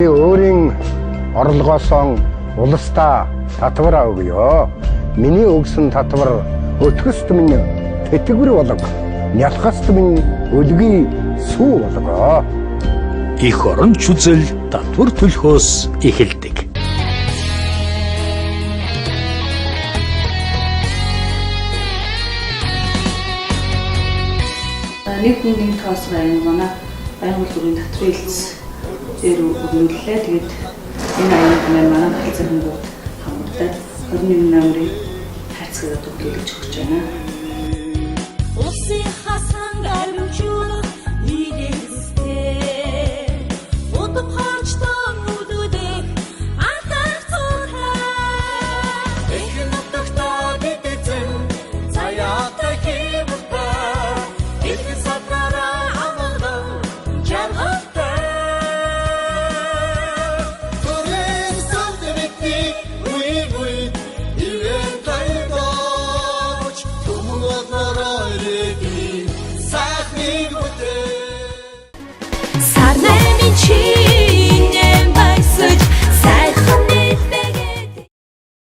өөрийн орлогоосоо улсдаа татвар авъя. Миний өгсөн татвар өтгөст минь тэтгэвэр болог, нялхаст минь өлгий сүү болгоо. Эх орон чүзэл татвар төлөхөөс эхэлдэг. Нэг хүн тоос байна манай байгууллагын татврын хэлц дээр өгнөлээ. Тэгээд энэ аянд манай хэлцэн бод хамтдаа 21 намрын хайцгаа төгөлж өгч байна. Улсын хасан гарамжуулах нийгэмстэй удам харчтан нүдүүдийг антарх цуурхай эхэн нутагтаа бидэзэн цаяатай хэмбэ эхэн садраараа амгалан жаргалтай төрийн савдэрэгти уй ивэн тайдооч тумуадлараа ирэги сахныг үтэ сарнэмичи